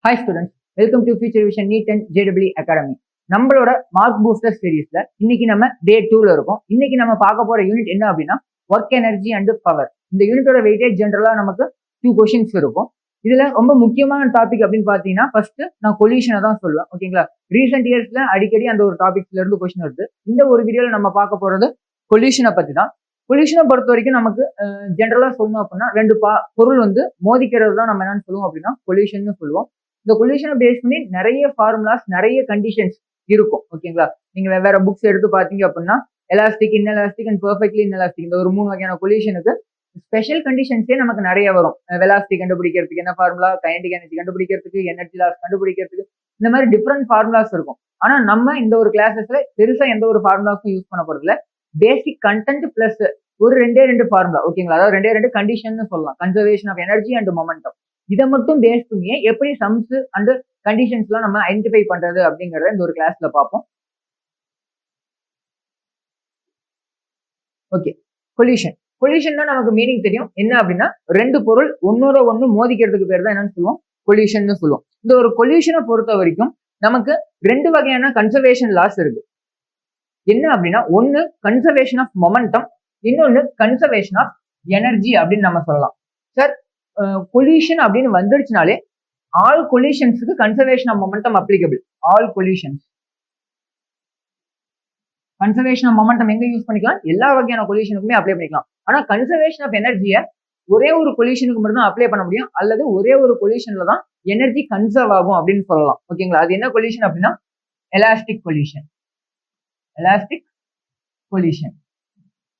Hi students, welcome to Future Vision NEET and JEE Academy. நம்மளோட mark booster சீரீஸ்ல இன்னைக்கு நம்ம டே 2ல இருக்கோம். இன்னைக்கு நம்ம பார்க்க போற யூனிட் என்ன அப்படின்னா ஒர்க் எனர்ஜி அண்ட் பவர். இந்த யூனிட்டோட வெயிட்டேஜ் ஜென்ரலா நமக்கு 2 கொஸ்டின்ஸ் இருக்கும். இதுல ரொம்ப முக்கியமான டாபிக் அப்படின்னு பாத்தீங்கன்னா ஃபர்ஸ்ட் நான் கொல்யூஷனை தான் சொல்லுவேன். ஓகேங்களா, ரீசெண்ட் இயர்ஸ்ல அடிக்கடி அந்த ஒரு டாபிக்ஸ்ல இருந்து கொஸ்டின் வருது. இந்த ஒரு வீடியோல நம்ம பார்க்க போறது கொல்யூஷனை பத்தி தான். பொல்யூஷனை பொறுத்த வரைக்கும் நமக்கு ஜென்ரலா சொல்லணும் அப்படின்னா ரெண்டு பொருள் வந்து மோதிக்கிறது தான் நம்ம என்னன்னு சொல்லுவோம் அப்படின்னா பொல்யூஷன் சொல்லுவோம். இந்த பொல்யூஷனை பேஸ் பண்ணி நிறைய ஃபார்முலாஸ் நிறைய கண்டிஷன்ஸ் இருக்கும். ஓகேங்களா, நீங்க வெவ்வேறு புக்ஸ் எடுத்து பாத்தீங்க அப்படின்னா elastic, inelastic and perfectly inelastic இந்த ஒரு 3 வகையான பொல்யூஷனுக்கு ஸ்பெஷல் கண்டிஷன்ஸே நமக்கு நிறைய வரும். வெலாசிட்டி கண்டுபிடிக்கிறதுக்கு என்ன ஃபார்முலா, கைனடிக் எனர்ஜி கண்டுபிடிக்கிறதுக்கு, எனர்ஜி லாஸ் கண்டுபிடிக்கிறதுக்கு, இந்த மாதிரி டிஃப்ரெண்ட் ஃபார்முலாஸ் இருக்கும். ஆனா நம்ம இந்த ஒரு கிளாஸஸ்ல பெருசா எந்த ஒரு ஃபார்முலாஸும் யூஸ் பண்ண போறதுல பேசிக் கண்டென்ட் பிளஸ் ஒரு ரெண்டு ஃபார்முலா. ஓகேங்களா, அதாவது ரெண்டு கண்டிஷன் சொல்லலாம், conservation of energy and momentum. இதை மட்டும் பேஸ் பண்ணி எப்படி சம்ஸ் அண்ட் கண்டிஷன்ஸ் எல்லாம் நம்ம ஐடென்டிஃபை பண்றது அப்படிங்கறத இந்த ஒரு கிளாஸ்ல பார்ப்போம். ஓகே, பொல்யூஷன் தான் நமக்கு மீனிங் தெரியும். என்ன அப்படின்னா ரெண்டு பொருள் ஒன்னோட ஒண்ணு மோதிக்கிறதுக்கு பேர் தான் என்னன்னு சொல்லுவோம், பொல்யூஷன் சொல்லுவோம். இந்த ஒரு பொல்யூஷனை பொறுத்த வரைக்கும் நமக்கு ரெண்டு வகையான கன்சர்வேஷன் லாஸ் இருக்கு. என்ன அப்படின்னா ஒன்னு கன்சர்வேஷன் ஆஃப் மொமெண்டம், இன்னொன்னு கன்சர்வேஷன் ஆஃப் எனர்ஜி அப்படின்னு நம்ம சொல்லலாம். சார், பொல்யூஷன் அப்படின்னு வந்துருச்சுனாலே ஆல் கொல்யூஷன்ஸுக்கு conservation of momentum applicable. All collisions conservation of momentum எங்க யூஸ் பண்ணிக்கலாம், எல்லா வகையான கொல்யூஷனுக்குமே அப்ளை பண்ணிக்கலாம். ஆனா கன்சர்வேஷன் ஆஃப் எனர்ஜியை ஒரே ஒரு கொல்யூஷனுக்கு மட்டும் தான் அப்ளை பண்ண முடியும், அல்லது ஒரே ஒரு கொல்யூஷன்ல தான் எனர்ஜி கன்சர்வ் ஆகும் அப்படின்னு சொல்லலாம். ஓகேங்களா, அது என்ன கொல்யூஷன் அப்படின்னா elastic collision. Elastic collision.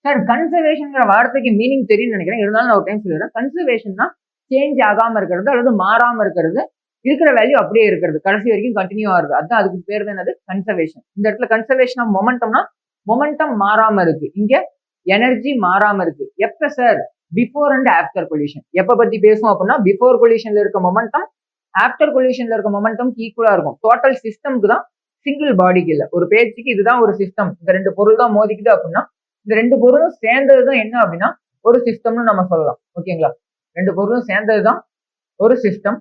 Sir, கன்சர்வேஷன்ங்கிற வார்த்தைக்கு மீனிங் தெரியும் நினைக்கிறேன், இருந்தாலும் நான் ஒரு டைம் சொல்லிடுறேன். கன்சர்வேஷன்னா சேஞ்ச் ஆகாம இருக்கிறது அல்லது மாறாம இருக்கிறது, இருக்கிற வேல்யூ அப்படியே இருக்கிறது, கடைசி வரைக்கும் கண்டினியூ ஆகுது. அதுதான் அதுக்கு பேர் தான் என்னது, கன்சர்வேஷன். இந்த இடத்துல கன்சர்வேஷன் ஆஃப் மொமெண்டம்னா மொமெண்டம் மாறாம இருக்கு, இங்க எனர்ஜி மாறாம இருக்கு. எப்ப sir, before and after coalition. எப்ப பத்தி பேசுவோம் அப்படின்னா பிஃபோர் கொல்யூஷன்ல இருக்க மொமெண்டம் ஆஃப்டர் கொல்யூஷன்ல இருக்க மொமெண்டம் ஈக்குவலா இருக்கும். டோட்டல் சிஸ்டம்க்கு தான், சிங்கிள் பாடிக்கு இல்ல. ஒரு பேச்சுக்கு இதுதான் ஒரு சிஸ்டம், இந்த ரெண்டு பொருள் தான் மோதிக்குது அப்படின்னா இந்த ரெண்டு பொருளும் சேர்ந்ததுதான் என்ன அப்படின்னா ஒரு சிஸ்டம்னு நம்ம சொல்லலாம். ஓகேங்களா, ரெண்டு பொருளும் சேர்ந்ததுதான் ஒரு சிஸ்டம்.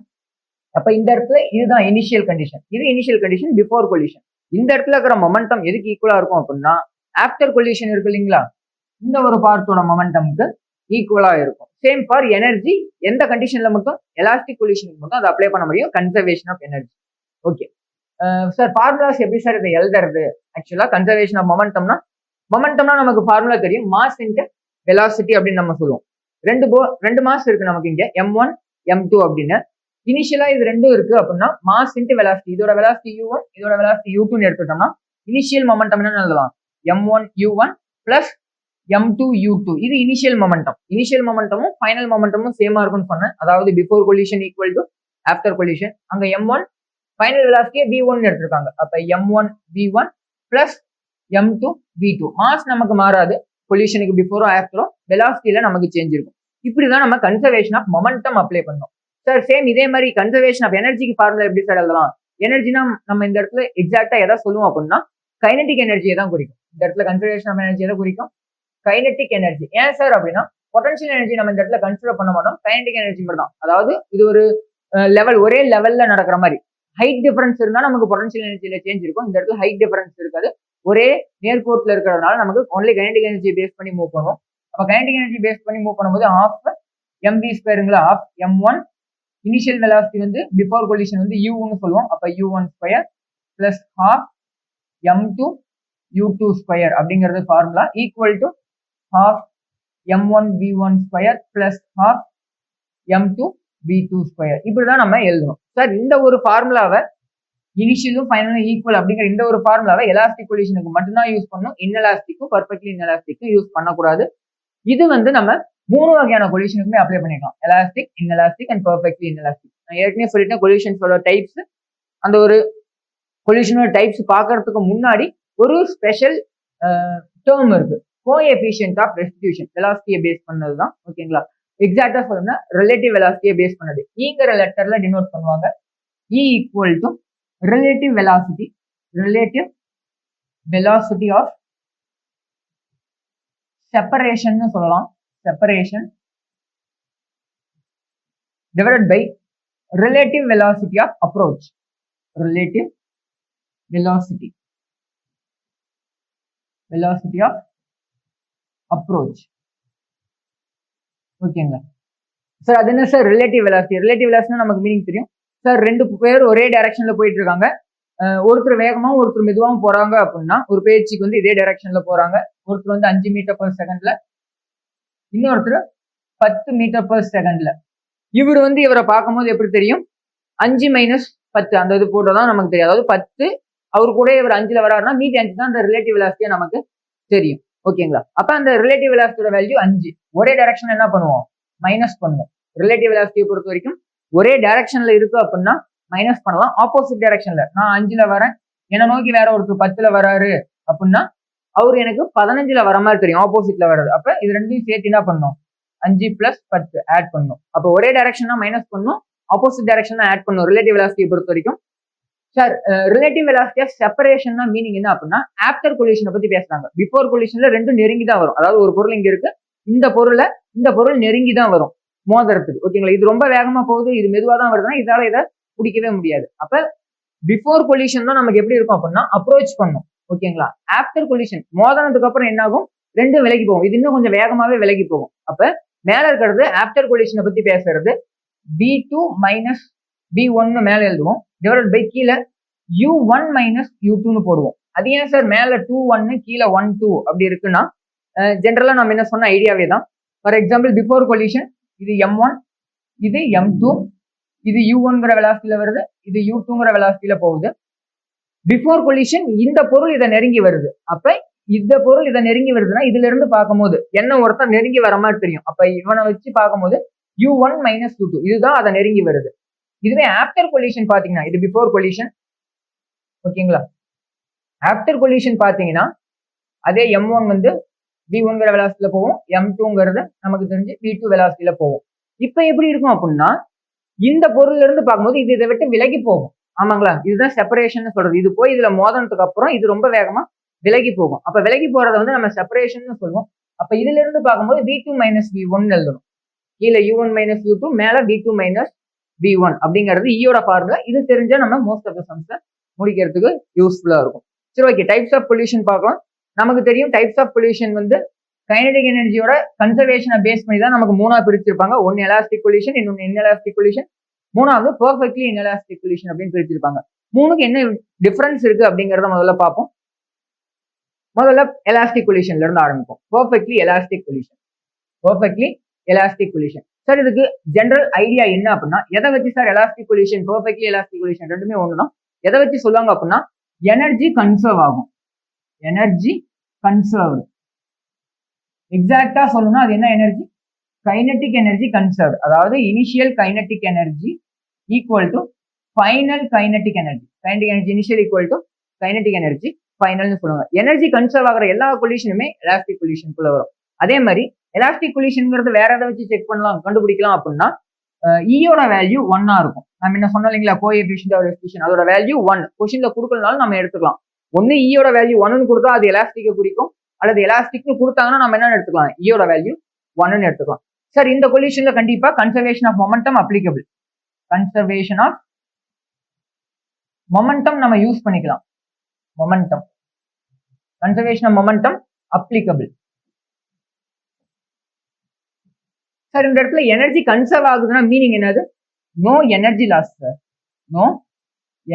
அப்ப இந்த இடத்துல இதுதான் இனிஷியல் கண்டிஷன், இது இனிஷியல் கண்டிஷன் பிஃபோர் கொல்யூஷன். இந்த இடத்துல இருக்கிற மொமெண்டம் எதுக்கு ஈக்குவலா இருக்கும் அப்படின்னா ஆஃப்டர் கொல்யூஷன் இருக்கு இல்லைங்களா, இந்த ஒரு பார்ட்டோட மொமெண்டம்க்கு ஈக்குவலா இருக்கும். சேம் ஃபார் எனர்ஜி, எந்த கண்டிஷன்ல மட்டும் எலாஸ்டிக் கொல்யூஷனுக்கு மட்டும் அதை அப்ளை பண்ண முடியும், conservation of energy. Okay sir, formulas எப்படி சார் இதை எழுதுறது? ஆக்சுவலா கன்சர்வேஷன் ஆஃப் மொமெண்டம்னா நமக்கு ஃபார்முலா தெரியும், மாஸ் இன்டு வெலாசிட்டி அப்படின்னு நம்ம சொல்லுவோம். ரெண்டு மாஸ் இருக்கு நமக்கு இங்க, m1 m2 அப்படின்னு. இனிஷியலா இது ரெண்டும் இருக்கு அப்படின்னா மாஸ் இன்டு வெலாசிட்டி, இதோட வெலாசிட்டி u1 இதோட வெலாசிட்டி u2 எடுத்துட்டோம்னா இனிஷியல் மொமெண்டம் என்ன எழுதலாம், m1 u1 plus m2 u2. இது இனிஷியல் மொமெண்டம். இனிஷியல் மொமெண்டமும் ஃபைனல் மொமெண்டமும் சேமா இருக்கும்னு சொன்னேன், அதாவது before coalition equal to after coalition. அங்க m1 ஃபைனல் வெலாசிட்டியை v1 எடுத்திருக்காங்க, அப்ப m1 v1 plus m2 v2. Mass நமக்கு மாறாது, கொல்யூஷனுக்கு பிஃபோரோ ஆஃப்டரோ வெலாசிட்டியில நமக்கு சேஞ்ச் இருக்கும். இப்படிதான் நம்ம கன்சர்வேஷன் ஆஃப் மொமெண்டம் அப்ளை பண்ணோம். சார், சேம் இதே மாதிரி கன்சர்வேஷன் ஆஃப் எனர்ஜிக்கு ஃபார்முலா எப்படி சார் எழுதலாம்? எனர்ஜினா நம்ம இந்த இடத்துல எக்ஸாக்டா எதை சொல்லுவோம் அப்படின்னா கைனடிக் எனர்ஜியை தான் குறிக்கும். இந்த இடத்துல கன்சர்வேஷன் ஆஃப் எனர்ஜி எதை குறிக்கும், கைனடிக் எனர்ஜி. ஏன் சார் அப்படின்னா பொட்டன்ஷியல் எனர்ஜி நம்ம இந்த இடத்துல கன்சிடர் பண்ண மாட்டோம், கைனடிக் எனர்ஜி மட்டும் தான். அதாவது இது ஒரு லெவல், ஒரே லெவல்ல நடக்கிற மாதிரி. ஹைட் டிஃபரன்ஸ் இருந்தா நமக்கு பொட்டன்ஷியல் எனர்ஜியில சேஞ்ச் இருக்கும், இந்த இடத்துல ஹைட் டிஃபரன்ஸ் இருக்காது, ஒரே நேர்கோட்டில் இருக்கிறதுனால நமக்கு ஒன்லி கைனடிக் எனர்ஜி பேஸ் பண்ணி மூவ் பண்ணுவோம். அப்ப கைனடிக் எனர்ஜி பேஸ் பண்ணி மூவ் பண்ணும்போது ஆஃப் mv ஸ்கொயருங்களா, ஆஃப் m1 இனிஷியல் வெலாசிட்டி வந்து பிஃபோர் கொல்யூஷன் வந்து u1 சொல்லுவோம், அப்ப u1 square plus half m2 u2 square அப்படிங்கிறது formula equal to half m1 v1 square plus half m2 v2 square. இப்படிதான் நம்ம எழுதணும். சார், இந்த ஒரு ஃபார்முலாவை இனிஷியலும் ஃபைனலும் ஈக்குவல் அப்படிங்கிற இந்த ஒரு ஃபார்முலாவை எலாஸ்டிக் கொல்யூஷனுக்கு மட்டும்தான் யூஸ் பண்ணணும், இன்எலாஸ்டிக்கும் பர்ஃபெக்ட்லி இன்எலாஸ்டிக்கும் யூஸ் பண்ணக்கூடாது. இது வந்து நம்ம 3 வகையான கொல்யூஷனுக்குமே அப்ளை பண்ணிக்கலாம், elastic, inelastic and perfectly inelastic. நான் ஏற்கனவே சொல்லிட்டேன் கொல்யூஷன்ஸோட டைப்ஸ். அந்த ஒரு கொல்யூஷனோட டைப்ஸ் பார்க்கறதுக்கு முன்னாடி ஒரு ஸ்பெஷல் டேர்ம் இருக்கு, கோஎஃபிஷியன்ட் ஆஃப் ரெஸ்டிடியூஷன். வெலாசிட்டியை பேஸ் பண்ணதுதான். ஓகேங்களா, எக்ஸாக்டா சொல்லணும்னா ரிலேட்டிவ் வெலாசிட்டியை பேஸ் பண்ணது, ஈங்கிற லெட்டர்ல டினோட் பண்ணுவாங்க. E equal to relative velocity of separation சொல்லலாம், separation divided by relative velocity of approach. Relative velocity of approach. ஓகேங்க சார். அது என்ன சார் ரிலேட்டிவ் வெலாசிட்டி? ரிலேட்டிவ் வெலாசிட்டினா நமக்கு மீனிங் தெரியும் சார். ரெண்டு பேர் ஒரே டைரக்ஷன்ல போயிட்டு இருக்காங்க. ஒருத்தர் வேகமாவும் ஒருத்தர் மெதுவாகவும் போறாங்க அப்படின்னா ஒரு பேச்சுக்கு வந்து இதே டைரக்ஷன்ல போறாங்க. ஒருத்தர் வந்து 5 மீட்டர் பர் செகண்ட்ல, இன்னொருத்தர் 10 மீட்டர் பர் செகண்ட்ல. இவர் வந்து இவரை பார்க்கும்போது எப்படி தெரியும்? 5 மைனஸ் 10 அந்த இது போட்டோதான் நமக்கு தெரியும். அதாவது 10 அவரு கூட இவர் 5ல வராருன்னா மீதி 5 தான் அந்த ரிலேட்டிவ் வெலாசிட்டியா நமக்கு தெரியும். ஓகேங்களா? அப்ப அந்த ரிலேட்டிவ் வெலாசிட்டியோட வேல்யூ 5. ஒரே டைரக்ஷன் என்ன பண்ணுவோம்? மைனஸ் பண்ணுவோம். ரிலேட்டிவ் வெலாசிட்டியை பொறுத்த வரைக்கும் ஒரே டைரக்ஷன்ல இருக்கு அப்படின்னா மைனஸ் பண்ணலாம். ஆப்போசிட் டைரக்ஷன்ல நான் 5ல வரேன், என்ன நோக்கி வேற ஒருத்தர் 10ல வராரு அப்படின்னா அவரு எனக்கு 15ல வர மாதிரி தெரியும், ஆப்போசிட்ல வர்றது. அப்ப இது ரெண்டையும் சேர்த்து என்ன பண்ணும்? 5 பிளஸ் 10 ஆட் பண்ணும். அப்ப ஒரே டைரக்ஷன் மைனஸ் பண்ணும், ஆப்போசிட் டைரக்ஷன் ஆட் பண்ணும் ரிலேட்டிவ் வெலாசிட்டியை பொறுத்த வரைக்கும். Sir relative velocity of separation meaning என்ன அப்படின்னா ஆஃப்டர் கொலிஷனை பத்தி பேசுறாங்க. பிஃபோர் கொலிஷன்ல ரெண்டும் நெருங்கி தான் வரும். அதாவது ஒரு பொருள் இங்க இருக்கு, இந்த பொருள் நெருங்கி தான் வரும் மோதிரத்துக்கு. ஓகேங்களா? இது ரொம்ப வேகமா போகுது, இது மெதுவா தான் வருதுன்னா இதால இதை பிடிக்கவே முடியாது. அப்ப பிஃபோர் கொலிஷன் தான் நமக்கு எப்படி இருக்கும் அப்படின்னா அப்ரோச் பண்ணும். ஓகேங்களா? ஆஃப்டர் கொலிஷன் மோதினதுக்கு அப்புறம் என்ன ஆகும்? ரெண்டும் விலகி போகும். இது இன்னும் கொஞ்சம் வேகமாவே விலகி போகும். அப்ப மேல இருக்கிறது ஆஃப்டர் கொலிஷனை பத்தி பேசுறது V2 மைனஸ் V1 மேல எழுதுவோம், டிவைடட் பை கீழே U1 மைனஸ் U2 போடுவோம். அது ஏன் சார் மேல 2 1 கீழே 1 2 அப்படி இருக்குன்னா ஜென்ரலா நம்ம என்ன சொன்ன ஐடியாவே தான். ஃபார் எக்ஸாம்பிள் பிஃபோர் கொலிஷன் இது M1, இது M2, இது U1ங்கிற வெலாசிட்டியில வருது, இது U2ங்கிற வெலாசிட்டியில போகுது. பிஃபோர் கொலிஷன் இந்த பொருள் இதை நெருங்கி வருது. அப்ப இந்த பொருள் இதை நெருங்கி வருதுன்னா இதுல இருந்து பார்க்கும்போது என்ன ஒருத்தர் நெருங்கி வர மாதிரி தெரியும். அப்ப இவனை வச்சு பார்க்கும்போது U1 மைனஸ் U2 இதுதான் அதை நெருங்கி வருது. இதுவே ஆஃப்டர் கொலிஷன் பாத்தீங்கன்னா இது பிஃபோர் கொலிஷன். ஓகேங்களா? ஆஃப்டர் கொலிஷன் பாத்தீங்கன்னா அதே M1 வந்து V1ங்கிற வெலாசிட்டியில போகும், M2ங்கிறது நமக்கு தெரிஞ்சு V2 வெலாசிட்டியில போகும். இப்ப எப்படி இருக்கும் அப்படின்னா இந்த பொருள்ல இருந்து பார்க்கும்போது இது இதை விட்டு விலகி போகும். ஆமாங்களா? இதுதான் செப்பரேஷன் சொல்றது. இது போய் இதுல மோதனத்துக்கு அப்புறம் இது ரொம்ப வேகமா விலகி போகும். அப்ப விலகி போறதை வந்து நம்ம செப்பரேஷன் சொல்லுவோம். அப்ப இதுல இருந்து பார்க்கும்போது V2 மைனஸ் V1 எழுதணும். கீழே U1 மைனஸ் U2, மேல V2 மைனஸ் V1 அப்படிங்கிறது ஈயோட ஃபார்முலா. இது தெரிஞ்சா நம்ம மோஸ்ட் ஆஃப் த சம்ஸை முடிக்கிறதுக்கு யூஸ்ஃபுல்லா இருக்கும். சரி, ஓகே. டைப்ஸ் ஆஃப் பொல்யூஷன் பார்க்கலாம். நமக்கு தெரியும் டைப்ஸ் ஆஃப் பொல்யூஷன் வந்து கைனடிக் எனர்ஜியோட கன்சர்வேஷனை பேஸ் பண்ணி தான் நமக்கு 3ஆ பிரிச்சிருப்பாங்க. ஒன்னு எலாஸ்டிக் பொல்யூஷன், இன்னொன்னு இன்எலாஸ்டிக் பொல்யூஷன், மூணாவது பெர்ஃபெக்ட்லி இன்எலாஸ்டிக் பொல்யூஷன் அப்படின்னு பிரிச்சிருப்பாங்க. மூணுக்கு என்ன டிஃபரன்ஸ் இருக்கு அப்படிங்கறத முதல்ல பார்ப்போம். முதல்ல எலாஸ்டிக் பொல்யூஷன்ல இருந்து ஆரம்பிப்போம். Perfectly elastic collision. சார் இதுக்கு ஜெனரல் ஐடியா என்ன அப்படின்னா எதை வச்சு sir elastic collision perfectly elastic collision ரெண்டுமே ஒண்ணுதான். எதை வச்சு சொல்லுவாங்க அப்படின்னா எனர்ஜி கன்சர்வ் ஆகும். எனர்ஜி கன்சர்வ் எக்ஸாக்டா சொல்லணும்னா அது என்ன எனர்ஜி? Kinetic energy conserve. அதாவது initial kinetic energy equal to final kinetic energy. Kinetic energy initial equal to kinetic energy ஃபைனல்னு சொல்லுவாங்க. எனர்ஜி கன்சர்வ் ஆகிற எல்லா பொல்யூஷனுமே எலாஸ்டிக் பொல்யூஷனுக்குள்ள வரும். அதே மாதிரி எலாஸ்டிக் பொல்யூஷன்ங்கிறது வேற எதை வச்சு செக் பண்ணலாம் கண்டுபிடிக்கலாம் அப்படின்னா ஈயோட வேல்யூ 1ஆ இருக்கும். நம்ம என்ன சொன்னோம் இல்லைங்களா, கோஎஃபிஷியன்ட் ஆர் எஃபிஷியன்ட், அதோட வேல்யூ 1. கொஸ்டின்ல கொடுக்கலனாலும் நம்ம எடுத்துக்கலாம். ஒன்னு ஈயோட வேல்யூ 1ன்னு கொடுத்தா அது எலாஸ்டிக்கை குறிக்கும், அல்லது எலாஸ்டிக்னு கொடுத்தாங்கன்னா நம்ம என்ன எடுத்துக்கலாம், ஈயோட வேல்யூ 1ன்னு எடுத்துக்கலாம். சார் இந்த கொல்யூஷன்ல கண்டிப்பா conservation of momentum applicable. Conservation of momentum நம்ம யூஸ் பண்ணிக்கலாம். Momentum, conservation of momentum applicable. Sir இந்த இடத்துல எனர்ஜி கன்சர்வ் ஆகுதுன்னா மீனிங் என்னது? No energy loss sir. No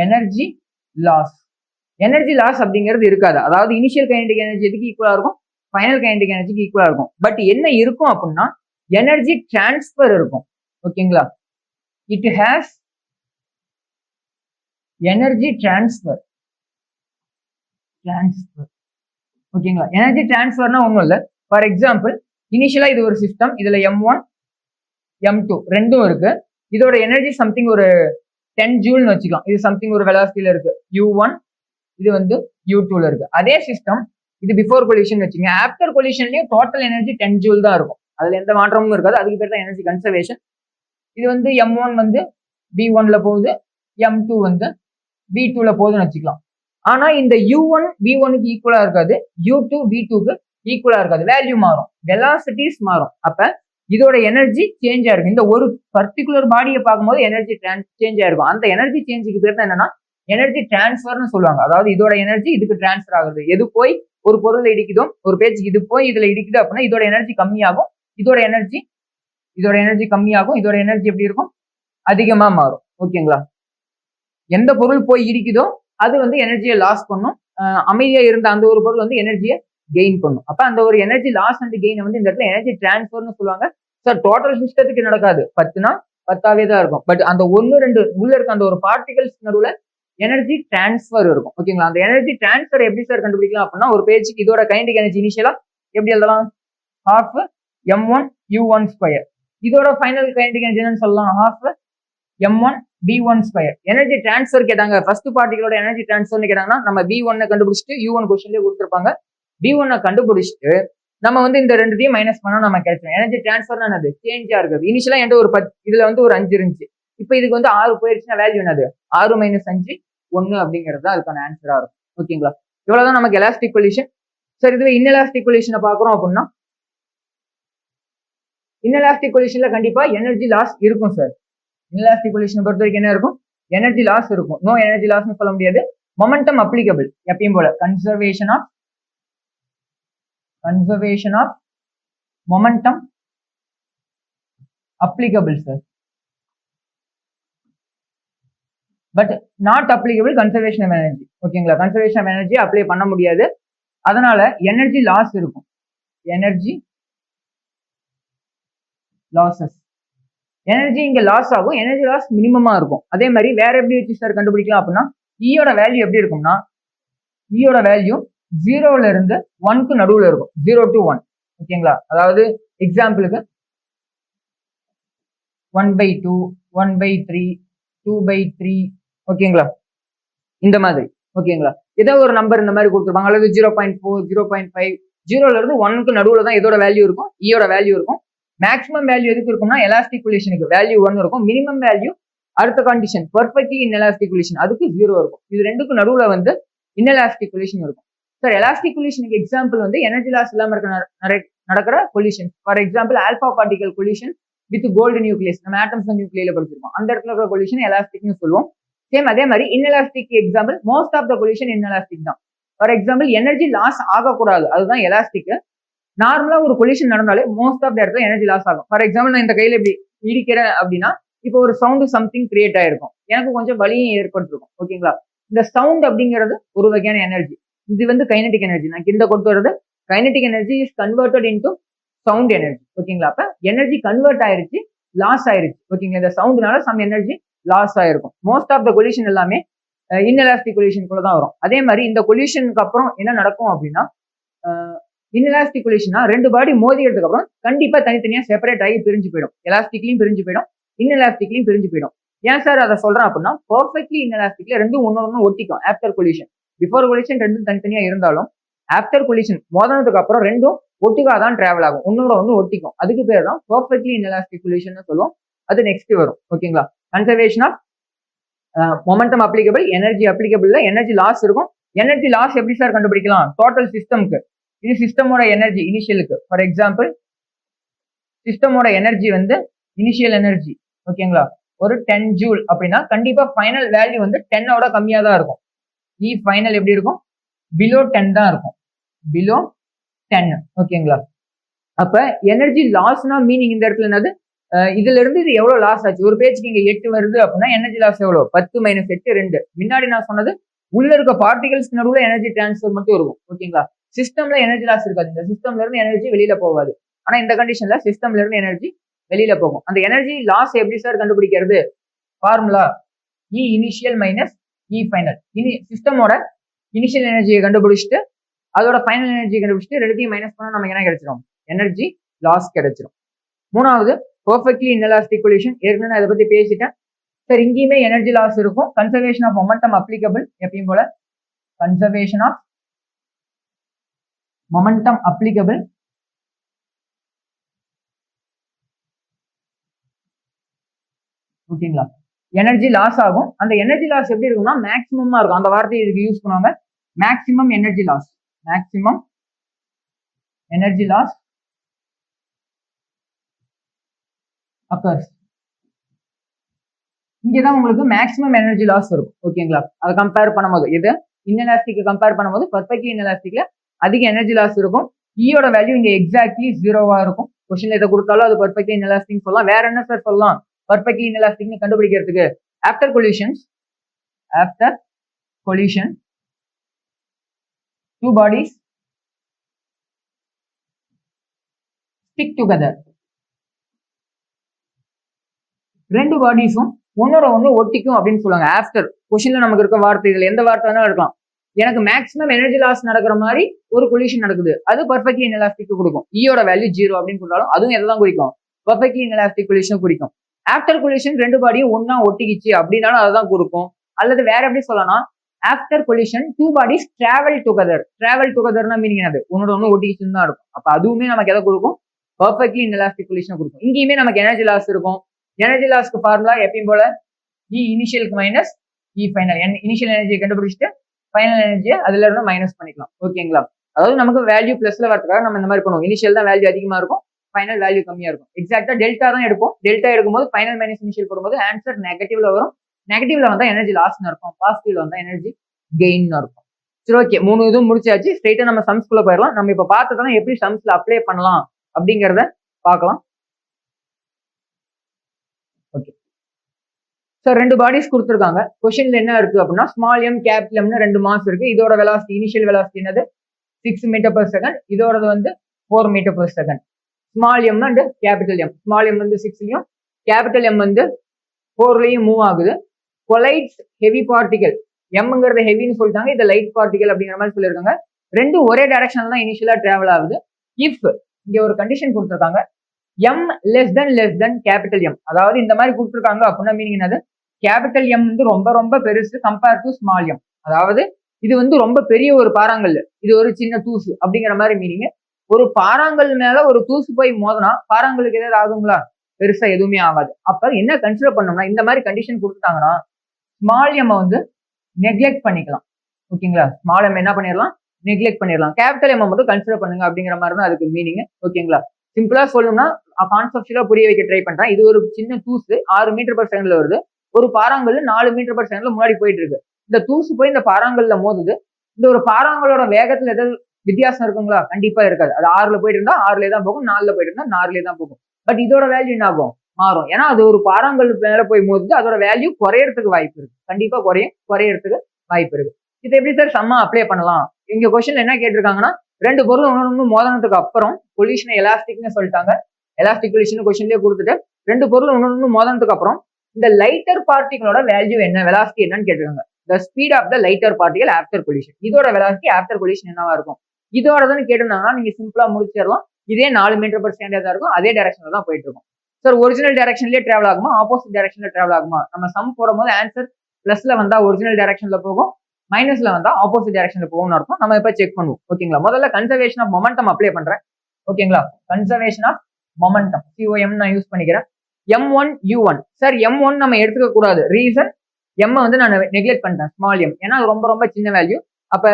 energy loss. Energy loss அப்படிங்கிறது இருக்காது. அதாவது இனிஷியல் கைனடிக் எனர்ஜி எதுக்கு ஈக்குவலா இருக்கும்? ஃபைனல் கைனடிக் எனர்ஜிக்கு ஈக்குவலா இருக்கும். பட் என்ன இருக்கும் அப்படின்னா எனர்ஜி டிரான்ஸ்பர் இருக்கும். ஓகேங்களா? It has energy transfer. ஓகேங்களா? எனர்ஜி டிரான்ஸ்பர்னா ஒன்றும் இல்லை. ஃபார் எக்ஸாம்பிள் இனிஷியலா இது ஒரு சிஸ்டம், இதுல M1 M2 ரெண்டும் இருக்கு. இதோட எனர்ஜி சம்திங் ஒரு 10 ஜூல்னு வச்சுக்கலாம். இது சம்திங் ஒரு வெலாசிட்டியில இருக்கு U1, இது வந்து U2ல இருக்கு. அதே சிஸ்டம் இது பிஃபோர் கொலிஷன் வச்சுங்க. ஆஃப்டர் கொலிஷன்லயும் டோட்டல் எனர்ஜி 10 ஜூல் தான் இருக்கும். அதுல எந்த மாற்றமும் இருக்காது. அதுக்கு பேர் தான் எனர்ஜி கன்சர்வேஷன். இது வந்து M1 வந்து V1ல போகுது, M2 வந்து V2ல போகுதுன்னு வச்சுக்கலாம். ஆனா இந்த U1 V1க்கு ஈக்குவலா இருக்காது, U2 V2க்கு ஈக்குவலா இருக்காது. வேல்யூ மாறும், வெலாசிட்டிஸ் மாறும். அப்ப இதோட எனர்ஜி சேஞ்ச் ஆயிருக்கும். இந்த ஒரு பர்டிகுலர் பாடியை பார்க்கும்போது எனர்ஜி சேஞ்ச் ஆயிருக்கும். அந்த எனர்ஜி சேஞ்சுக்கு பேர் தான் என்னன்னா எனர்ஜி டிரான்ஸ்ஃபர்னு சொல்லுவாங்க. அதாவது இதோட எனர்ஜி இதுக்கு டிரான்ஸ்ஃபர் ஆகுது. எது போய் ஒரு பொருள் இடிக்குதோ, ஒரு பேஜுக்கு இது போய் இதுல இடிக்குது அப்படின்னா இதோட எனர்ஜி கம்மியாகும். இதோட எனர்ஜி கம்மியாகும். இதோட எனர்ஜி எப்படி இருக்கும்? அதிகமா மாறும். ஓகேங்களா? எந்த பொருள் போய் இடிக்குதோ அது வந்து எனர்ஜியை லாஸ் பண்ணும். அமைதியா இருந்த அந்த ஒரு பொருள் வந்து எனர்ஜியை கெயின் பண்ணும். அப்ப அந்த ஒரு எனர்ஜி லாஸ் அண்ட் கெயின் வந்து இந்த இடத்துல எனர்ஜி டிரான்ஸ்ஃபர்னு சொல்லுவாங்க. சார் டோட்டல் சிஸ்டத்துக்கு நடக்காது. 10னா 10ஆவே தான் இருக்கும். பட் அந்த 1, 2 உள்ள இருக்க அந்த ஒரு பார்ட்டிகல்ஸ் நடுவுல எனர்ஜி டிரான்ஸ்ஃபர் இருக்கும். ஓகேங்களா? அந்த எனர்ஜி டிரான்ஸ்ஃபர் எப்படி சார் கண்டுபிடிக்கலாம் அப்படின்னா ஒரு பேஜுக்கு இதோட கைனடிக் எனர்ஜி இனிஷியலா எப்படி எழுதலாம்? half m1 u1 square. இதோட ஃபைனல் கைனடிக் எனர்ஜி என்னன்னு சொல்லலாம்? half m1 v1 square. Energy transfer கேட்டாங்க. ஃபர்ஸ்ட் பார்ட்டிகளோட எனர்ஜி டிரான்ஸ்ஃபர்னு கேட்டாங்கன்னா நம்ம v1 கண்டுபிடிச்சிட்டு u1 கொஸ்டின்லயே கொடுத்துருப்பாங்க. v1 கண்டுபிடிச்சிட்டு நம்ம வந்து இந்த ரெண்டுத்தையும் மைனஸ் பண்ணா நம்ம கிடைச்சிடும். எனர்ஜி டிரான்ஸ்ஃபர் என்னது? சேஞ்சா இருக்குது. இனிஷியலா என்கிட்ட ஒரு 10 இதுல வந்து ஒரு 5 இருந்துச்சு. இப்ப இதுக்கு வந்து 6 போயிருச்சுன்னா வேல்யூ என்னது? 6 - 5 1 அப்படிங்கிறது தான் அதுக்கான ஆன்சரா இருக்கும். ஓகேங்களா? இவ்வளவுதான் நமக்கு எலாஸ்டிக் கொலிஷன். சார் இதுவே இன்எலாஸ்டிக் கொலிஷனை பாக்குறோம் அப்படின்னா இன்எலாஸ்டிக் கொலிஷன்ல கண்டிப்பா எனர்ஜி லாஸ் இருக்கும் சார். இன்எலாஸ்டிக் கொலிஷனை பொறுத்த வரைக்கும் என்ன இருக்கும்? எனர்ஜி லாஸ் இருக்கும். நோ எனர்ஜி லாஸ்னு சொல்ல முடியாது. மொமெண்டம் அப்ளிகபிள் எப்பயும் போல conservation of momentum applicable sir. But not applicable conservation of energy. ஓகேங்களா? கன்சர்வேஷன் ஆஃப் எனர்ஜி அப்ளை பண்ண முடியாது. அதனால எனர்ஜி லாஸ் இருக்கும். Energy losses. எனர்ஜி இங்க லாஸ் ஆகும். எனர்ஜி லாஸ் மினிமமா இருக்கும். அதே மாதிரி வேற எப்படி வச்சு சார் கண்டுபிடிக்கலாம் அப்படின்னா ஈயோட வேல்யூ எப்படி இருக்கும்னா ஈயோட வேல்யூ 0ல இருந்து 1க்கு நடுவுல இருக்கும். 0 to 1. ஓகேங்களா? அதாவது எக்ஸாம்பிளுக்கு 1/2, 1/3, 2/3. ஓகேங்களா? இந்த மாதிரி. ஓகேங்களா? ஏதோ ஒரு நம்பர் இந்த மாதிரி கொடுத்துருப்பாங்க. அல்லது 0.4, 0.5, 0ல இருந்து 1க்கு நடுவுல தான் இதோட வேல்யூ இருக்கும். ஈயோட வேல்யூ இருக்கும். மேக்ஸிமம் வேல்யூ எதுக்கு இருக்கும்னா எலாஸ்டிக் கொலிஷனுக்கு வேல்யூ 1 இருக்கும். மினிமம் வேல்யூ அடுத்த கண்டிஷன் பெர்ஃபெக்ட்லி இன்எலாஸ்டிக் கொலிஷன் அதுக்கு 0 இருக்கும். இது ரெண்டுக்கும் நடுவுல வந்து இன்எலாஸ்டிக் கொலிஷன் இருக்கும். சார் எலாஸ்டிக் கொலிஷனுக்கு எக்ஸாம்பிள் வந்து எனர்ஜி லாஸ் இல்லாம நடக்கிற collision. For example alpha particle collision with gold nucleus. நம்ம ஆட்டம்ஸ் நியூக்ளியில படிச்சிருக்கோம். அந்த இடத்துல இருக்கிற கொலிஷன் எலாஸ்டிக்னு சொல்லுவோம். சேம் அதே மாதிரி inelastic example most of the collision inelastic தான். ஃபார் எக்ஸாம்பிள் எனர்ஜி லாஸ் ஆகக்கூடாது. அதுதான் எலாஸ்டிக். நார்மலா ஒரு கொலிஷன் நடந்தாலே மோஸ்ட் ஆஃப் த இடத்துல எனர்ஜி லாஸ் ஆகும். ஃபார் எக்ஸாம்பிள் நான் இந்த கையில இப்படி இடிக்கிறேன் அப்படின்னா இப்போ ஒரு சவுண்ட் சம்திங் கிரியேட் ஆயிருக்கும். எனக்கு கொஞ்சம் வலியும் ஏற்பட்டிருக்கும். ஓகேங்களா? இந்த சவுண்ட் அப்படிங்கிறது ஒரு வகையான எனர்ஜி. இது வந்து கைனடிக் எனர்ஜி. நான் இந்த கொண்டு வர்றது kinetic energy is converted into sound energy. ஓகேங்களா? அப்ப எனர்ஜி கன்வெர்ட் ஆயிருச்சு, லாஸ் ஆயிருச்சு. ஓகேங்களா? இந்த சவுண்ட்னால சம் எனர்ஜி லாஸ் ஆயிருக்கும். மோஸ்ட் ஆஃப் த கொலிஷன் எல்லாமே இன்எலாஸ்டிக் கொலிஷனுக்குள்ள தான் வரும். அதே மாதிரி இந்த கொலிஷனுக்கு அப்புறம் என்ன நடக்கும் அப்படின்னா இன்எலாஸ்டிக் கொலிஷனா 2 பாடி மோதிக்கிறதுக்கு அப்புறம் கண்டிப்பா தனித்தனியா செப்பரேட் ஆகி பிரிஞ்சு போயிடும். எலாஸ்டிக்லயும் பிரிஞ்சு போயிடும், இன்எலாஸ்டிக்லயும் பிரிஞ்சு போயிடும். ஏன் சார் அதை சொல்றேன் அப்படின்னா பெர்ஃபெக்ட்லி இன்எலாஸ்டிக்ல ரெண்டும் ஒன்னொன்னு ஒட்டிக்கும் ஆஃப்டர் கொலிஷன். பிஃபோர் கொலிஷன் ரெண்டும் தனித்தனியா இருந்தாலும் ஆஃப்டர் கொலிஷன் மோதினதுக்கு அப்புறம் ரெண்டும் ஒட்டுக்கா தான் டிராவல் ஆகும். ஒன்னோட ஒன்று ஒட்டிக்கும். அதுக்கு பேர் தான் பெர்ஃபெக்ட்லி இன்எலாஸ்டிக் கொலிஷன் சொல்லுவோம். அது நெக்ஸ்ட் வரும். ஓகேங்களா? Conservation of momentum applicable, energy அப்ளிகபிள்ல எனர்ஜி லாஸ் இருக்கும். எனர்ஜி லாஸ் எப்படி சார் கண்டுபிடிக்கலாம்? டோட்டல் சிஸ்டம்க்கு இது சிஸ்டமோட எனர்ஜி இனிஷியலுக்கு. ஃபார் எக்ஸாம்பிள் சிஸ்டமோட எனர்ஜி வந்து இனிஷியல் எனர்ஜி ஓகேங்களா ஒரு 10 ஜூல் அப்படின்னா கண்டிப்பா ஃபைனல் வேல்யூ வந்து 10ஓட கம்மியா தான் இருக்கும். இ ஃபைனல் எப்படி இருக்கும்? பிலோ 10 தான் இருக்கும். பிலோ 10 ஓகேங்களா? அப்ப எனர்ஜி லாஸ்னா மீனிங் இந்த இடத்துல என்னது? இதுல இருந்து இது எவ்வளவு லாஸ் ஆச்சு? ஒரு பேஜுக்கு இங்க 8 வருது அப்படின்னா எனர்ஜி லாஸ் எவ்வளவு? 10 - 8 2. முன்னாடி நான் சொன்னது உள்ள இருக்க பார்ட்டிகல்ஸ் நடுவுல எனர்ஜி டிரான்ஸ்ஃபர் மட்டும் இருக்கும். ஓகேங்களா? சிஸ்டம்ல எனர்ஜி லாஸ் இருக்காது. இந்த சிஸ்டம்ல இருந்து எனர்ஜி வெளியில போகாது. ஆனா இந்த கண்டிஷன்ல சிஸ்டம்ல இருந்து எனர்ஜி வெளியில போகும். அந்த எனர்ஜி லாஸ் எப்படி சார் கண்டுபிடிக்கிறது? ஃபார்முலா இ initial minus E final. சிஸ்டமோட initial எனர்ஜியை கண்டுபிடிச்சிட்டு அதோட ஃபைனல் எனர்ஜி கண்டுபிடிச்சிட்டு ரெண்டுத்தையும் மைனஸ் பண்ணா நமக்கு என்ன கிடைச்சிடும்? எனர்ஜி லாஸ் கிடைச்சிடும். மூணாவது பெர்ஃபெக்ட்லி இன்எலாஸ்டிக் கொலிஷன். ஏற்கனவே நான் இதை பத்தி பேசிட்டேன் சார். இங்கேயுமே எனர்ஜி லாஸ் இருக்கும். கன்சர்வேஷன் ஆஃப் மொமெண்டம் அப்ளிகபிள் எப்பயும் போல கன்சர்வேஷன் ஆஃப் மொமெண்டம் அப்ளிகபிள். ஓகேங்களா? எனர்ஜி லாஸ் ஆகும். அந்த எனர்ஜி லாஸ் எப்படி இருக்கும்னா மேக்ஸிமமா இருக்கும். அந்த வார்த்தையை இதுக்கு யூஸ் பண்ணுவாங்க. Maximum energy loss. Maximum energy loss occurs. இங்கதான் உங்களுக்கு மேக்ஸிமம் எனர்ஜி லாஸ் இருக்கும். ஓகேங்களா? அதை கம்பேர் பண்ணும்போது இது இன்எலாஸ்டிக் கம்பேர் பண்ணும்போது பெர்ஃபெக்ட்லி இன்எலாஸ்டிக்ல அதிக எனர்ஜி லாஸ் இருக்கும். ஈயோட வேல்யூ இங்க எக்ஸாக்ட்லி 0வா இருக்கும். கொஸ்டின்ல இதை கொடுத்தாலும் அது பெர்ஃபெக்ட்லி இன்எலாஸ்டிக் சொல்லலாம். வேற என்ன சார் சொல்லலாம் பெர்ஃபெக்ட்லி இன்எலாஸ்டிக்னு கண்டுபிடிக்கிறதுக்கு? After collision two bodies stick together. ரெண்டு பாடிஸும் ஒன்னோட ஒண்ணு ஒட்டிக்கும் அப்படின்னு சொல்லுவாங்க. ஆஃப்டர் கொஸ்டின்ல நமக்கு இருக்க வார்த்தை இதுல எந்த வார்த்தை வேணாலும் இருக்கலாம். எனக்கு மேக்ஸிமம் எனர்ஜி லாஸ் நடக்கிற மாதிரி ஒரு கொலிஷன் நடக்குது, அது பெர்ஃபெக்ட்லி இன்எலாஸ்டிக் கொடுக்கும். ஈயோட வேல்யூ 0 அப்படின்னு கொடுத்தாலும் அதுவும் எதை தான் குறிக்கும்? பெர்ஃபெக்ட்லி இன்எலாஸ்டிக் கொலிஷன் குறிக்கும். ஆஃப்டர் கொலிஷன் ரெண்டு பாடியும் ஒன்னா ஒட்டிக்கிச்சு அப்படின்னாலும் அதுதான் கொடுக்கும். அல்லது வேற எப்படி சொல்லலாம்? After collision two bodies travel டுகெதர்னா மீனிங் என்னது? ஒன்னோட ஒன்று ஒட்டிக்கிச்சுன்னு தான் இருக்கும். அப்ப அதுவுமே நமக்கு எதை கொடுக்கும்? பெர்ஃபெக்ட்லி இன்எலாஸ்டிக் கொலிஷன் கொடுக்கும். இங்கேயுமே நமக்கு எனர்ஜி லாஸ் இருக்கும். எனர்ஜி லாஸ்க்கு ஃபார்முலா எப்பயும் போல இ இனிஷியலுக்கு மைனஸ் இ ஃபைனல். இனிஷியல் எனர்ஜியை கண்டுபிடிச்சிட்டு ஃபைனல் எனர்ஜியை அதுல இருந்து மைனஸ் பண்ணிக்கலாம். ஓகேங்களா? அதாவது நமக்கு வேல்யூ பிளஸ்ல வரதுக்காக நம்ம இந்த மாதிரி பண்ணுவோம். இனிஷியல் தான் வேல்யூ அதிகமா இருக்கும், ஃபைனல் வேல்யூ கம்மியா இருக்கும். எக்ஸாக்டா டெல்டா தான் எடுப்போம். டெல்டா எடுக்கும்போது ஃபைனல் மைனஸ் இனிஷியல் போடும்போது ஆன்சர் நெகட்டிவ்ல வரும். நெகட்டிவ்ல வந்தா எனர்ஜி லாஸ்ன்னு இருக்கும், பாசிட்டிவ்ல வந்தா எனர்ஜி கெயின் இருக்கும். சரி, ஓகே, 3 இதுவும் முடிச்சாச்சு. ஸ்ட்ரைட்டா நம்ம சம்ஸ்குள்ள போயிடலாம். நம்ம இப்ப பார்த்ததெல்லாம் எப்படி சம்ஸ்ல அப்ளை பண்ணலாம் அப்படிங்கிறத பார்க்கலாம். ஓகே சார், ரெண்டு பாடிஸ் கொடுத்துருக்காங்க. கொஸ்டின்ல என்ன இருக்கு அப்படின்னா ஸ்மால் எம் கேபிட்டல் எம்னு ரெண்டு மாஸ் இருக்கு. இதோட வெலாசிட்டி இனிஷியல் வெலாசிட்டி என்னது? 6 மீட்டர் பர் செகண்ட். இதோடது வந்து 4 meter per second. Small M and capital M. Small M வந்து 6லயும் கேபிட்டல் எம் வந்து 4லயும் மூவ் ஆகுது. Collides heavy particle. எம்ங்கிறது ஹெவின்னு சொல்லிட்டாங்க, இது லைட் பார்ட்டிகல் அப்படிங்கிற மாதிரி சொல்லியிருக்காங்க. ரெண்டும் ஒரே டைரக்ஷன்ல தான் இனிஷியலா டிராவல் ஆகுது. இஃப் இங்க ஒரு கண்டிஷன் கொடுத்துருக்காங்க, M less than capital M. அதாவது இந்த மாதிரி கொடுத்துருக்காங்க அப்படின்னா மீனிங் என்னது? கேபிட்டல் எம் வந்து ரொம்ப ரொம்ப பெருசு கம்பேர் டு ஸ்மால் எம். அதாவது இது வந்து ரொம்ப பெரிய ஒரு பாறாங்கல், இது ஒரு சின்ன தூசு அப்படிங்கிற மாதிரி மீனிங். ஒரு பாறாங்கல் மேல ஒரு தூசு போய் மோதினா பாறாங்கலுக்கு ஏதாவது ஆகுங்களா? பெருசா எதுவுமே ஆகாது. அப்ப என்ன கன்சிடர் பண்ணோம்னா, இந்த மாதிரி கண்டிஷன் கொடுத்துட்டாங்கன்னா ஸ்மால் எம் வந்து நெக்லெக்ட் பண்ணிக்கலாம். ஓகேங்களா? ஸ்மால் எம் என்ன பண்ணிடலாம்? நெக்லெக்ட் பண்ணிடலாம். கேபிட்டல் எம் மட்டும் கன்சிடர் பண்ணுங்க அப்படிங்கிற மாதிரி தான் அதுக்கு மீனிங். ஓகேங்களா? சிம்பிளா சொல்லணும்னா கான்செப்டுவலா புரிய வைக்க ட்ரை பண்றேன். இது ஒரு சின்ன தூசு 6 மீட்டர் பர் செகண்ட்ல வருது. ஒரு பாறாங்கல் 4 மீட்டர் பர் செகண்ட்ல முன்னாடி போயிட்டு இருக்கு. இந்த தூசு போய் இந்த பாறாங்கல்ல மோதுது. இந்த ஒரு பாறாங்கலோட வேகத்துல ஏதாவது வித்தியாசம் இருக்குங்களா? கண்டிப்பா இருக்காது. அது 6ல போயிட்டு இருந்தா 6லயே தான் போகும், 4ல போயிட்டு இருந்தா 4லயே தான் போகும். பட் இதோட வேல்யூ என்ன ஆகும்? மாறும். ஏன்னா அது ஒரு பாறாங்கல் மேல போய் மோதுது, அதோட வேல்யூ குறையறதுக்கு வாய்ப்பு இருக்கு. கண்டிப்பா குறையறதுக்கு வாய்ப்பு இருக்கு. இது எப்படி சார் சம்மா அப்ளை பண்ணலாம்? இங்க கொஸ்டின்ல என்ன கேட்டிருக்காங்கன்னா, ரெண்டு பொருள் ஒன்று மோதனத்துக்கு அப்புறம் கொலிஷன் எலாஸ்டிக்னு சொல்லிட்டாங்க. எலாஸ்டிக் கொலிஷன் கொஸ்டின்லயே கொடுத்துட்டு ரெண்டு பொருள் ஒன்று மோதனத்துக்கு அப்புறம் இந்த லைட்டர் பார்ட்டிகளோட வேல்யூ என்ன, வெலாசிட்டி என்னன்னு கேட்டிருக்காங்க. The speed of the lighter particle after collision. இதோட வெலாசிட்டி ஆஃப்டர் கொலிஷன் என்னவா இருக்கும்? இதோடதுன்னு கேட்டிருந்தாங்கன்னா நீங்க சிம்பிளா முடிச்சிடலாம். இதே 4 மீட்டர் பர் செகண்ட் தான் இருக்கும், அதே டைரக்ஷன்ல தான் போயிட்டு இருக்கும். சார் ஒரிஜினல் டைரக்ஷன்லயே டிராவல் ஆகுமா, ஆப்போசிட் டைரக்ஷன்ல டிராவல் ஆகுமா? நம்ம சம் போடும் போது ஆன்சர் பிளஸ்ல வந்தா ஒரிஜினல் டைரக்ஷன்ல போகும், மைனஸ்ல வந்தா ஆப்போசிட் டைரக்ஷன்ல போகும்னு அர்த்தம். நம்ம இப்ப செக் பண்ணுவோம். ஓகேங்களா? முதல்ல கன்சர்வேஷன் ஆஃப் மொமெண்டம் அப்ளை பண்றேன். ஓகேங்களா? கன்சர்வேஷன் ஆஃப் மொமெண்டம் COM நான் யூஸ் பண்ணிக்கிறேன். M1 U1. சார் M1 நம்ம எடுத்துக்க கூடாது. ரீசன், M வந்து நான் நெக்லெக்ட் பண்ணிட்டேன், ஸ்மால் எம். ஏன்னா அது ரொம்ப ரொம்ப சின்ன வேல்யூ. அப்ப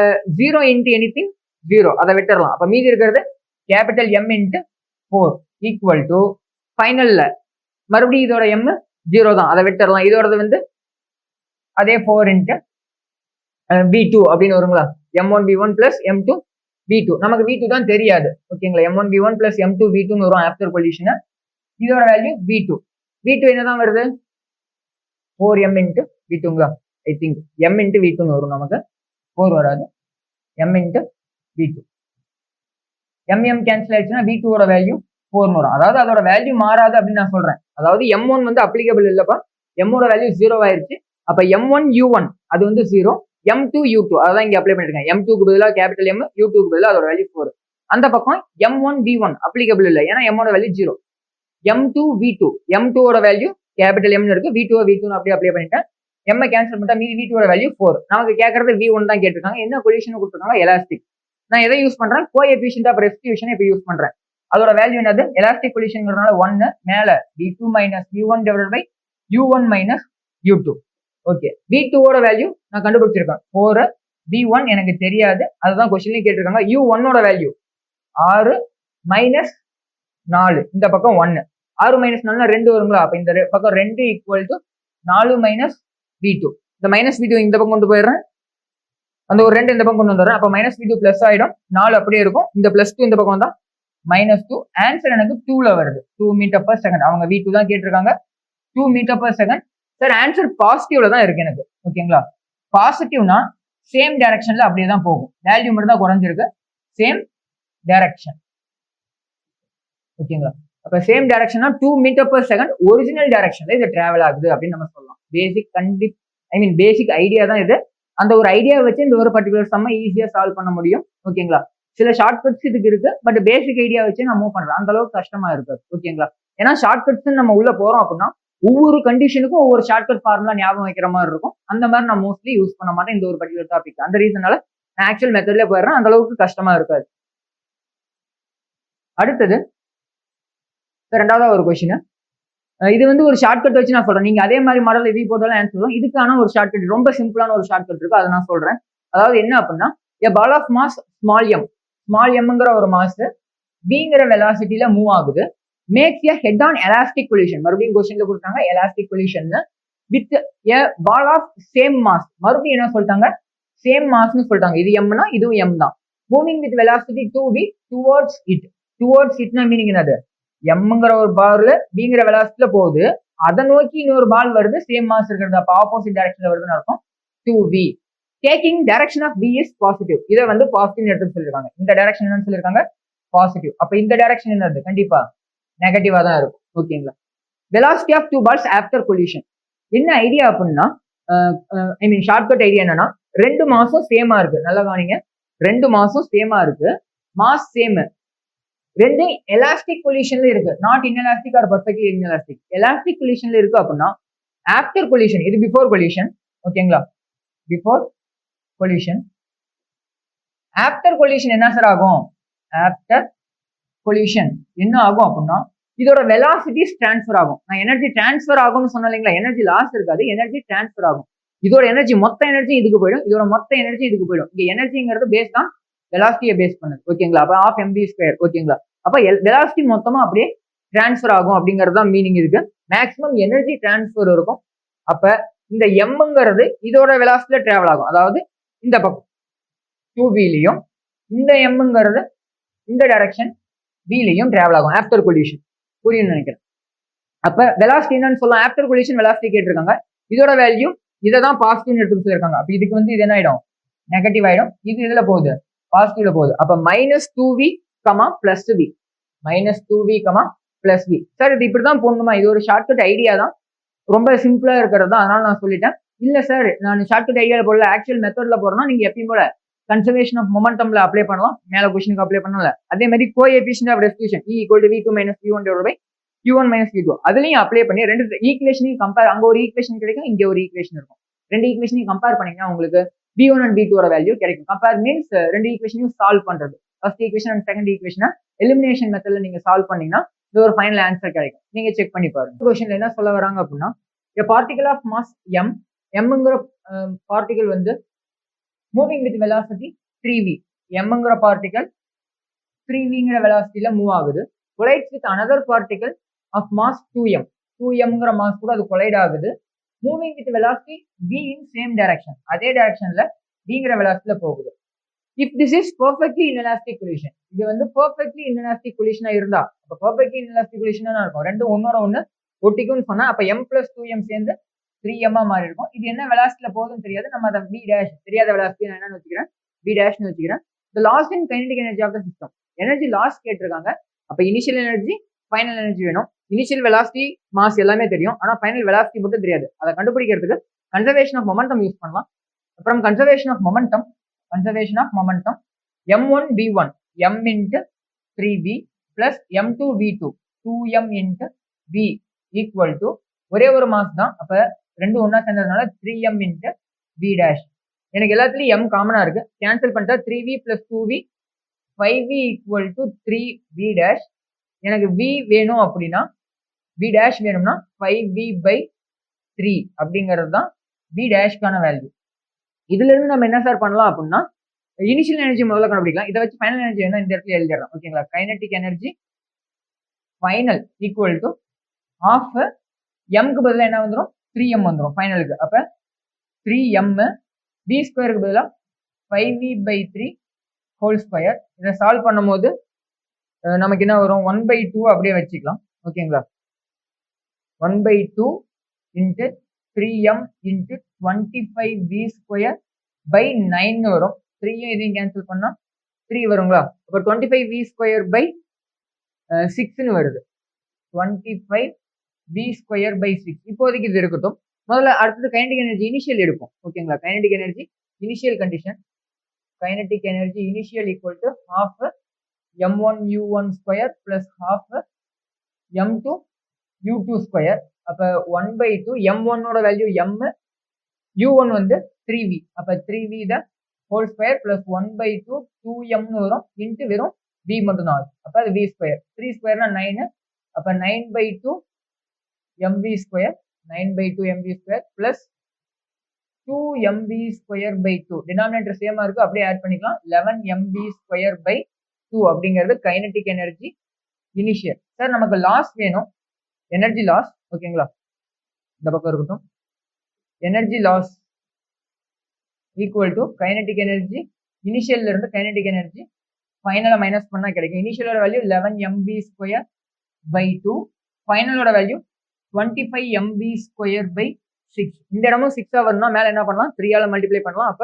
0 இன்ட்டு எனிதிங் 0, அதை விட்டுறலாம். அப்ப மீதி இருக்கிறது capital M into 4 equal to ஃபைனல்ல மறுபடியும் இதோட M 0 தான், அதை விட்டுறலாம். இதோடது வந்து அதே 4 இன்ட்டு V2 அப்படின்னு வருங்களா? M1 V1 plus M2 V2. நமக்கு V2 தான் தெரியாது. ஓகேங்களா? M1 V1 plus M2 V2 வரும் ஆஃப்டர் கொலிஷன். இதோட வேல்யூ V2. V2 என்னதான் வருது? 4M இன்ட்டு V2ங்களா? I think M into V2 வரும். நமக்கு 4 வராது, M into V2. MM cancel ஆயிடுச்சுன்னா V2ஓட வேல்யூ 4 வரும். அதாவது அதோட வேல்யூ மாறாது அப்படின்னு நான் சொல்றேன். அதாவது M1 வந்து அப்ளிகபிள் இல்லப்பா, M ஓட வேல்யூ 0 ஆயிருச்சு. அப்ப M1 U1 அது வந்து 0, M2 U2 அதான் இங்க அப்ளை பண்ணிருக்கேன். M2க்கு பதிலாக கேபிட்டல் M, U2க்கு பதிலாக அதோட வேல்யூ 4. அந்த பக்கம் M1 V1 அப்ளிகபிள் இல்லை, ஏன்னா M ஓட வேல்யூ 0. M2 V2, M2 ஓட வேல்யூ கேபிட்டல் M இருக்கு, V2 அப்படியே அப்ளை பண்ணிட்டேன். M கேன்சல் பண்ணிட்டா மீதி V2 ஓட வேல்யூ 4. நமக்கு கேட்கறது V1 தான் கேட்டிருக்காங்க. என்ன கொலிஷன் கொடுத்துருக்காங்க? எலாஸ்டிக். நான் எதை யூஸ் பண்றேன்? கோஎஃபிஷியன்ட் ஆஃப் ரெஸ்டியூஷன் இப்ப யூஸ் பண்றேன். அதோட வேல்யூ என்னது? எலாஸ்டிக் கொலிஷன்ங்கிறதுனால 1, மேல V2 minus V1 divided by U1 minus U2. Okay, V2 ஓட வேல்யூ நான் கண்டுபிடிச்சிருக்கேன் 4, V1 எனக்கு தெரியாது, அதுதான் கொஸ்டின்லயும் கேட்டிருக்காங்க. U1 ஓட வேல்யூ 6 மைனஸ் 4, இந்த பக்கம் 1, 6 மைனஸ் 4 2 வருங்களா? அப்ப இந்த பக்கம் 2 ஈக்குவல் டு 4 மைனஸ் V2. இந்த மைனஸ் V2 இந்த பக்கம் கொண்டு போயிடுறேன், அந்த ஒரு 2 இந்த பக்கம் கொண்டு வந்துடுறேன். அப்ப மைனஸ் V2 பிளஸ் ஆயிடும், 4 அப்படியே இருக்கும். இந்த பிளஸ் 2 இந்த பக்கம் வந்தா -2. ஆன்சர் எனக்கு 2ல வருது, 2 மீட்டர் பர் செகண்ட். அவங்க V2 தான் கேட்டிருக்காங்க, 2 meter per second. Sir answer பாசிட்டிவ்ல தான் இருக்கு எனக்கு. ஓகேங்களா? பாசிட்டிவ்னா சேம் டைரக்ஷன்ல அப்படியே தான் போகும், வேல்யூ மட்டும் தான் குறைஞ்சிருக்கு, சேம் டைரக்ஷன். ஓகேங்களா? அப்ப சேம் டைரக்ஷன்னா 2 மீட்டர் பர் செகண்ட் ஒரிஜினல் டைரக்ஷன்ல இது டிராவல் ஆகுது அப்படின்னு நம்ம சொல்லலாம். பேசிக் ஐடியா தான் இது. அந்த ஒரு ஐடியாவை வச்சு இந்த ஒரு பர்டிகுலர் சம்ம ஈஸியா சால்வ் பண்ண முடியும். ஓகேங்களா? சில ஷார்ட் கட்ஸ் இதுக்கு இருக்கு, பட் பேசிக் ஐடியா வச்சு நான் மூவ் பண்றேன், அந்த அளவுக்கு கஷ்டமா இருக்காது. ஓகேங்களா? ஏன்னா ஷார்ட் கட்ஸ் நம்ம உள்ள போறோம் அப்படின்னா ஒவ்வொரு கண்டிஷனுக்கும் ஒவ்வொரு ஷார்ட் கட் ஃபார்முலா ஞாபகம் வைக்கிற மாதிரி இருக்கும். அந்த மாதிரி நான் மோஸ்ட்லி யூஸ் பண்ண மாட்டேன் இந்த ஒரு பர்டிகுலர் டாபிக். அந்த ரீசனால நான் ஆக்சுவல் மெத்தட்ல போயிடுறேன், அந்த அளவுக்கு கஷ்டமா இருக்காது. அடுத்தது ரெண்டாவது ஒரு கொஸ்டின். இது வந்து ஒரு ஷார்ட் கட் வச்சு நான் சொல்றேன், நீங்க அதே மாதிரி மாடல் எது போட்டாலும் ஆன்சர் வரும். இதுக்கான ஒரு ஷார்ட் கட், ரொம்ப சிம்பிளான ஒரு ஷார்ட் கட் இருக்கு, அதை நான் சொல்றேன். அதாவது என்ன அப்படின்னா, a ball of mass small mங்கிற ஒரு மாஸ் bங்கிற வெலாசிட்டில மூவ் ஆகுது, maths a head on elastic collision. மறுபடியும் கொஸ்டின்ல கொடுத்தாங்க elastic collision with a ball of same mass. மறுபடியும் என்ன சொல்லிட்டாங்க, சேம் மாஸ்னு சொல்லிட்டாங்க. இது mனா இதுவும் m தான். Moving with velocity 2v towards it. towards itனா மீனிங் என்னது, எம்ங்கிற ஒரு பால் பிங்கிற வெலாசிட்டில போகுது, அதை நோக்கி இன்னொரு பால் வருது, சேம் மாஸ் இருக்கிறது, அப்ப ஆப்போசிட் டைரக்ஷன்ல வருதுன்னு அர்த்தம். 2v taking direction of v is positive. இதை வந்து பாசிட்டிவ் எடுத்து சொல்லிருக்காங்க. இந்த டைரக்ஷன் என்னன்னு சொல்லிருக்காங்க, பாசிட்டிவ். அப்ப இந்த டைரக்ஷன் என்னது, கண்டிப்பா நெகட்டிவா தான் இருக்கும். ஓகேங்களா? Velocity of 2 balls after collision. என்ன ஐடியா அப்படின்னா, ஷார்ட்கட் ஐடியா என்னன்னா, 2 மாஸும் சேமா இருக்கு. நல்லா கவனிங்க, 2 மாஸும் சேமா இருக்கு, மாஸ் சேம், 2 எலாஸ்டிக் கொலிஷன்ல இருக்கு, not inelastic or perfectly inelastic. Elastic கொலிஷன்ல இருக்கு அப்படின்னா ஆஃப்டர் கொலிஷன், இது பிஃபோர் கொலிஷன். ஓகேங்களா? Before collision. ஆஃப்டர் கொலிஷன் என்ன சார் ஆகும், ஆஃப்டர் கொலிஷன் என்ன ஆகும் அப்படின்னா இதோட வெலாசிட்டிஸ் டிரான்ஸ்ஃபர் ஆகும். நான் எனர்ஜி டிரான்ஸ்ஃபர் ஆகும்னு சொன்னேன் இல்லைங்களா, எனர்ஜி லாஸ் இருக்காது, எனர்ஜி டிரான்ஸ்ஃபர் ஆகும். இதோட எனர்ஜி, மொத்த எனர்ஜி இதுக்கு போயிடும், இதோட மொத்த எனர்ஜி இதுக்கு போயிடும். இங்க எனர்ஜிங்கிறது பேஸ் தான் வெலாசிட்டியை பேஸ் பண்ணுது. ஓகேங்களா? அப்ப ½ mv². ஓகேங்களா? அப்ப வெலாசிட்டி மொத்தமா அப்படியே டிரான்ஸ்ஃபர் ஆகும் அப்படிங்கிறது தான் மீனிங் இருக்கு. மேக்ஸிமம் எனர்ஜி டிரான்ஸ்ஃபர் இருக்கும். அப்ப இந்த எம்ங்கிறது இதோட வெலாசிட்டியில டிராவல் ஆகும், அதாவது இந்த பக்கம் 2vலையும், இந்த எம்ங்கிறது இந்த டைரக்ஷன் vலையும் டிராவல் ஆகும் ஆஃப்டர் கொலிஷன். புரியும்னு நினைக்கிறேன். அப்ப வெலாசிட்டி என்னன்னு சொல்லலாம், ஆஃப்டர் கொலிஷன் வெலாசிட்டி கேட்டிருக்காங்க, இதோட வேல்யூ இதை தான் பாசிட்டிவ் எடுத்து சொல்லியிருக்காங்க. அப்ப இதுக்கு வந்து இது என்ன ஆயிடும், நெகட்டிவ் ஆயிடும். இது இதுல போகுது, பாசிட்டிவ்ல போகுது. அப்ப -2v, +v, -2v, +v. Sir இது இப்படிதான் போடணுமா, இது ஒரு ஷார்ட்கட் ஐடியா தான், ரொம்ப சிம்பிளா இருக்கிறது தான், அதனால நான் சொல்லிட்டேன். இல்ல சார் நான் ஷார்ட்கட் ஐடியால போடல, ஆக்சுவல் மெத்தட்ல போறேன்னா நீங்க எப்பயும் போல கன்சர்வேஷன் ஆஃப் மொமெண்டம்ல அப்ளை பண்ணலாம், மேல கொஸ்டினுக்கு அப்ளை பண்ணல. அதே மாதிரி coefficient of restitution E = v2 - v1 q1 - v2 அதுலயும் அப்ளை பண்ணி ரெண்டு ஈக்குவேஷனையும் கம்பேர், அங்க ஒரு ஈக்குவேஷன் கிடைக்கும், இங்க ஒரு ஈக்குவேஷன் இருக்கும். ரெண்டு ஈக்குவேஷனையும் கம்பேர் பண்ணீங்கன்னா உங்களுக்கு v1 and v2 ஓட வேல்யூ கிடைக்கும். கம்பேர் மீன்ஸ் ரெண்டு ஈக்குவேஷனையும் சால்வ் பண்றது. ஃபர்ஸ்ட் ஈக்குவேஷன் அண்ட் செகண்ட் ஈக்குவேஷனை எலிமினேஷன் மெத்தட்ல நீங்க சால்வ் பண்ணீங்கன்னா இது ஒரு ஃபைனல் ஆன்சர் கிடைக்கும். நீங்க செக் பண்ணி பாருங்க. கொஸ்டின்ல என்ன சொல்ல வராங்க அப்படின்னா, a particle of mass m, mங்கிற பார்ட்டிகல் வந்து மூவிங் வித் வெலாசிட்டி 3v, mங்கிற பார்ட்டிகல் 3vங்கிற வெலாசிட்டில மூவ் ஆகுது, collides with another particle of mass 2m, 2mங்கிற மாஸ் கூட அது கொலைட் ஆகுது, moving with velocity v in same direction, அதே டைரக்ஷன்ல vங்கிற வெலாசிட்டில போகுது. If this is perfectly inelastic collision, இது வந்து பெர்ஃபெக்ட்லி இன்எலாஸ்டிக் கொலிஷனா இருந்தா, அப்ப பெர்ஃபெக்ட்லி இன்எலாஸ்டிக் கொலிஷனா இருக்கும், ரெண்டும் ஒன்னோட ஒண்ணு ஒட்டிக்கும்னு சொன்னா அப்ப m + 2m சேர்ந்து 3m மாறி இருக்கும். இது என்ன வெலாசிட்டில போகுதுன்னு தெரியாது, நம்ம அதை v டேஷ், தெரியாத வெலாசிட்டி நான் என்னன்னு வச்சுக்கிறேன், v டேஷ்னு வச்சுக்கிறேன். The loss in kinetic energy of the system, energy loss கேட்டிருக்காங்க. அப்ப இனிஷியல் எனர்ஜி, ஃபைனல் எனர்ஜி வேணும். இனிஷியல் வெலாசிட்டி, மாஸ் எல்லாமே தெரியும், ஆனா ஃபைனல் வெலாசிட்டி மட்டும் தெரியாது. அதை கண்டுபிடிக்கிறதுக்கு கன்சர்வேஷன் ஆஃப் மொமெண்டம் யூஸ் பண்ணலாம். அப்புறம் conservation of momentum m1 v1 m × 3v plus m2 v2 2m × v equal to ஒரே ஒரு மாஸ் தான், அப்ப ரெண்டு ஒன்னா சேர்ந்ததுனால 3m × v டேஷ். எனக்கு எல்லாத்துலயும் m காமனா இருக்கு, கேன்சல் பண்ணிட்டா 3v + 2v 5v = 3v dash. எனக்கு v வேணும் அப்படின்னா, v டேஷ் வேணும்னா 5v/3 அப்படிங்கிறது தான் v டேஷ்க்கான வேல்யூ. இதுல இருந்து நம்ம என்ன சார் பண்ணலாம் அப்படின்னா, இனிஷியல் எனர்ஜி முதல்ல கண்டுபிடிக்கலாம், இதை வச்சு ஃபைனல் எனர்ஜி என்ன இந்த இடத்துல எழுதிடலாம். ஓகேங்களா? Kinetic energy final equal to half எம்க்கு பதிலாக என்ன வந்துடும் 3m வந்துடும் ஃபைனலுக்கு. அப்போ 3m v ஸ்கொயருக்கு பதிலாக 5v/3 ஹோல் ஸ்கொயர். இதை சால்வ் பண்ணும்போது நமக்கு என்ன வரும் 1/2 அப்படியே வச்சுக்கலாம். ஓகேங்களா, 1/2 இன்ட்டு 3m இன்ட்டு 25v²/9 வரும். 3யும் இதையும் கேன்சல் பண்ணா 3 வருங்களா. அப்போ 25v²/6ன்னு வருது. 25v²/6. இப்போதைக்கு இது இருக்கட்டும். முதல்ல அடுத்தது கைனடிக் எனர்ஜி இனிஷியல் எடுப்போம். ஓகேங்களா, kinetic energy initial condition. Kinetic energy initial equal to half m1u1² plus half m2u2². அப்போ 1/2 m1 ஓட வேல்யூ m, u1 வந்து 3v. அப்போ 3v the whole square plus 1/2 2mனு வரும் இன்ட்டு வெறும் v மட்டும் தான். அப்போ அது v ஸ்கொயர். 3 ஸ்கொயர்னா 9. அப்போ 9/2 mv², 9/2 mv² plus 2mv²/2. Denominator சேமா இருக்கு, அப்படியே ஆட் பண்ணிக்கலாம். 11mv²/2 அப்படிங்கிறது கைனடிக் எனர்ஜி இனிஷியல். சார் நமக்கு லாஸ் வேணும், எனர்ஜி லாஸ். ஓகேங்களா, இந்த பக்கம் இருக்கட்டும். Energy loss equal to kinetic energy இனிஷியல்ல இருந்து கைனடிக் எனர்ஜி ஃபைனலா மைனஸ் பண்ணா கிடைக்கும். இனிஷியலோட வேல்யூ 11mv²/2, ஃபைனலோட வேல்யூ 25mv²/6. இந்த இடமும் 6 வரணும்னா மேல என்ன பண்ணலாம், 3ஆல மல்டிப்ளை பண்ணலாம். அப்ப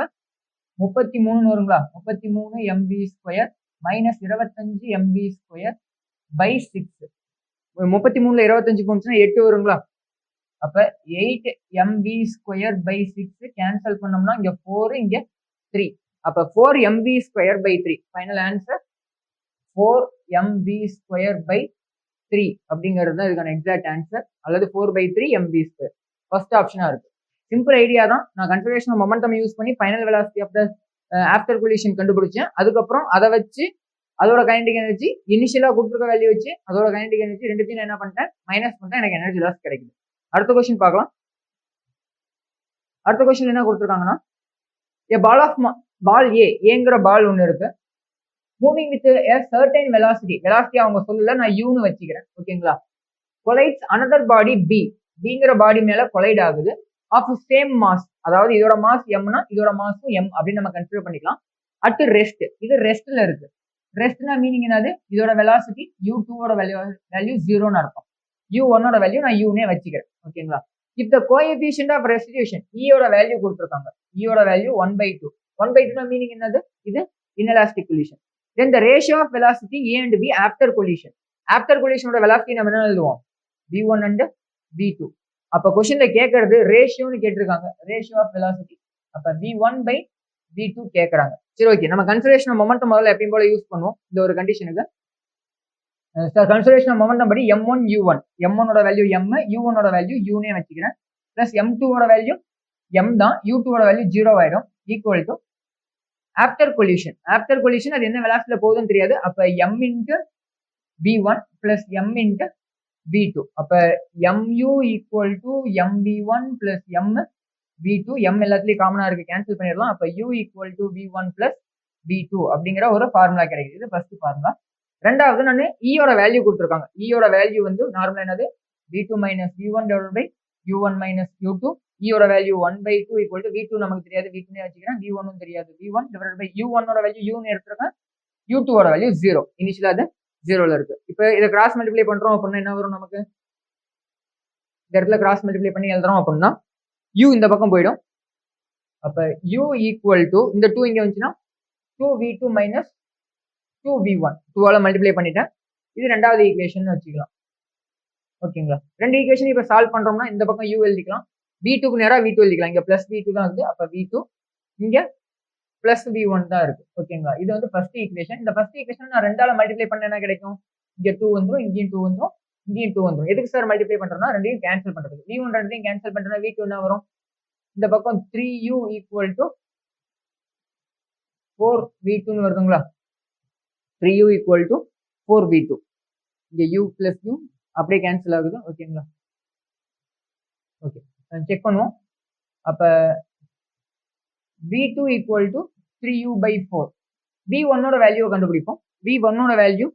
33 வருங்களா. 33 mv² மைனஸ் 25 mv²/6. 33ல 25 போனுச்சுன்னா 8 வருங்களா. அப்ப 8 mv²/6 கேன்சல் பண்ணோம்னா இங்க 4, இங்க 3. அப்ப 4 mv²/3. ஃபைனல் ஆன்சர் 4 mv²/3 அப்படிங்கிறது தான் இதுக்கான எக்ஸாக்ட் ஆன்சர், அல்லது 4/3 mv². ஃபர்ஸ்ட் ஆப்ஷனா இருக்கு. சிம்பிள் ஐடியா தான். நான் கன்சர்வேஷன் ஆஃப் மொமெண்டம் யூஸ் பண்ணி final velocity of the after collision கண்டுபிடிச்சேன். அதுக்கப்புறம் அதை வச்சு அதோட கைனடிக் எனர்ஜி இனிஷியலா கொடுத்துருக்க வேல்யூ வச்சு அதோட கைனடிக் எனர்ஜி ரெண்டுத்தையும் என்ன பண்ணிட்டேன், மைனஸ் பண்ணிட்டேன். எனக்கு எனர்ஜி லாஸ் கிடைக்குது. அடுத்த கொஸ்டின் பார்க்கலாம். அடுத்த கொஸ்டின் என்ன கொடுத்துருக்காங்கன்னா, பால் ஏங்கிற பால் ஒன்று இருக்கு, moving with a certain velocity. Velocity அவங்க சொல்லல, நான் யூன்னு வச்சுக்கிறேன். ஓகேங்களா. கொலைட்ஸ் another பாடி பிங்கிற பாடி மேல கொலைட் ஆகுது ஆஃப் சேம் மாஸ். அதாவது இதோட மாஸ் எம்னா இதோட மாஸும் எம் அப்படின்னு நம்ம கன்சிடர் பண்ணிக்கலாம். அட் ரெஸ்ட், இது ரெஸ்ட்ல இருக்கு. ரெஸ்ட்னா மீனிங் என்னது, இதோட வெலாசிட்டி u2 ஓட வேல்யூ 0ன்னு அர்த்தம். u1 ஓட வேல்யூ நான் யூனே வச்சுக்கிறேன். ஓகேங்களா. If the coefficient of restitution ஈயோட வேல்யூ கொடுத்துருக்காங்க. ஈயோட வேல்யூ 1/2. 1/2 மீனிங் என்னது, இது inelastic collision. Then the ratio of velocity A and B after collision. After collision ஓட velocity நம்ம என்ன எழுதுவோம், v1 and v2. அப்ப கொஸ்டின்ல கேட்கறது ரேஷியோன்னு கேட்டிருக்காங்க, ரேஷியோ ஆஃப் வெலாசிட்டி. அப்ப v1/v2 கேட்கறாங்க. சரி, ஓகே. நம்ம கன்சர்வேஷன் ஆஃப் மொமெண்டம் முதல்ல எப்பயும் போல யூஸ் பண்ணுவோம் இந்த ஒரு கண்டிஷனுக்கு. கன்சர்வேஷன் ஆஃப் மொமெண்டம் படி m1 u1, m1 ஓட வேல்யூ m, u1 ஓட வேல்யூ யூனே வச்சுக்கிறேன். பிளஸ் m2 ஓட வேல்யூ m தான், u2 ஓட வேல்யூ 0 ஆயிடும். Equal to after collision. After collision அது என்ன வெலாசிட்டில போகுதுன்னு தெரியாது. அப்ப m into v1 plus m into v2. அப்ப mu equal to mv1 plus mv2. m எல்லாத்துலயும் காமனா இருக்கு, கேன்சல் பண்ணிடலாம். அப்ப u equal to v1 plus v2 அப்படிங்கிற ஒரு ஃபார்முலா கிடைக்குது. இது ஃபர்ஸ்ட் ஃபார்முலா. ரெண்டாவது நான் ஈயோட வேல்யூ கொடுத்துருக்காங்க. ஈயோட வேல்யூ வந்து நார்மலா என்னது, v2 minus v1 divide by u1 minus u2. ஈயோட வேல்யூ 1/2 ஈக்குவல் டு v2 நமக்கு தெரியாது, v2 வச்சுக்கிறேன். v1 தெரியாது, v1 டிவைட் பை u1 ஓட வேல்யூ யூன்னு எடுத்துருக்கேன். u2 ஓட வேல்யூ 0. இனிஷியலா அது 0ல இருக்கு. இப்போ இதை கிராஸ் மல்டிப்ளை பண்றோம் அப்படின்னா என்ன வரும் நமக்கு, இந்த இடத்துல கிராஸ் மல்டிப்ளை பண்ணி எழுதுறோம் அப்படின்னா u இந்த பக்கம் போயிடும். அப்ப u ஈக்குவல் டு இந்த 2 இங்க வந்துச்சுன்னா 2v2 மைனஸ் 2v1. 2ஆல மல்டிப்ளை பண்ணிட்டேன். இது ரெண்டாவது ஈக்குவேஷன் வச்சுக்கலாம். ஓகேங்களா. ரெண்டு ஈக்குவேஷன் இப்ப சால்வ் பண்றோம்னா இந்த பக்கம் u எழுதிக்கலாம், v2க்கு நேரா v2 எழுதிக்கலாம். இங்க பிளஸ் v2 தான் இருக்கு. அப்ப v2, இங்க பிளஸ் v1 தான் இருக்கு. ஓகேங்களா. இது வந்து ஃபர்ஸ்ட் ஈக்குவேஷன். இந்த ஃபர்ஸ்ட் ஈக்குவேஷன் நான் ரெண்டால மல்டிப்ளை பண்ண என்ன கிடைக்கும், இங்க 2 வந்துரும், இங்கேயும் 2 வந்துரும், இங்கேயும் 2 வந்துரும். எதுக்கு சார் மல்டிப்ளை பண்றோம்னா ரெண்டையும் கேன்சல் பண்றதுக்கு. v1 ரெண்டையும் கேன்சல் பண்றேன்னா v2 என்ன வரும், இந்த பக்கம் 3u ஈக்குவல் டு 4v2 வருதுங்களா. 3u equal to 4v2. இங்க u பிளஸ் u அப்படியே கேன்சல் ஆகுது. ஓகேங்களா. ஓகே, செக் பண்ணுவோம். அப்ப v2 equal to 3u/4. v1 ஓட வேல்யூவை கண்டுபிடிப்போம். v1 ஓட வேல்யூ